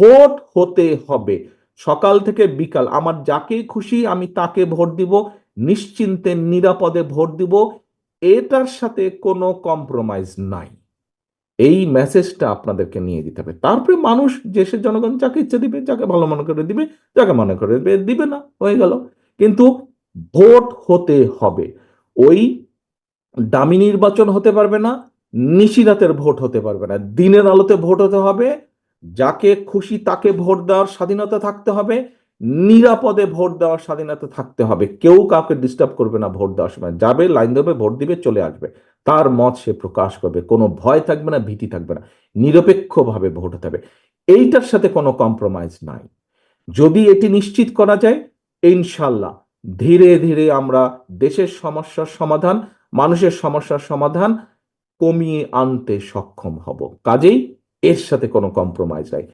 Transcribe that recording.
Vote হতে হবে। সকাল থেকে বিকাল আমার যাকে খুশি আমি তাকে ভোট দিব, নিশ্চিন্তে নিরাপদে ভোট দিব, এটার সাথে কোনো কম্প্রোমাইজ নাই। এই মেসেজটা আপনাদেরকে নিয়ে দিতে হবে। তারপরে মানুষ, দেশের জনগণ যাকে ইচ্ছে দিবে, যাকে ভালো মনে করে দিবে, যাকে মনে করে দিবে না, হয়ে গেল। কিন্তু ভোট হতে হবে। ওই দামি নির্বাচন হতে পারবে না, নিশিরাতের ভোট হতে পারবে না, দিনের আলোতে ভোট হতে হবে। যাকে খুশি তাকে ভোট দেওয়ার স্বাধীনতা থাকতে হবে, নিরাপদে ভোট দেওয়ার স্বাধীনতা থাকতে হবে। কেউ কাউকে ডিস্টার্ব করবে না। ভোট দেওয়ার সময় যাবে, লাইন দেবে, ভোট দিবে, চলে আসবে, তার মত সে প্রকাশ করবে। কোনো ভয় থাকবে না, ভীতি থাকবে না, নিরপেক্ষভাবে ভোট হতে হবে। এইটার সাথে কোনো কম্প্রোমাইজ নাই। যদি এটি নিশ্চিত করা যায়, ইনশাল্লাহ ধীরে ধীরে আমরা দেশের সমস্যার সমাধান, মানুষের সমস্যার সমাধান কমিয়ে আনতে সক্ষম হব। কাজেই এর সাথে কোনো কম্প্রোমাইজ নাই।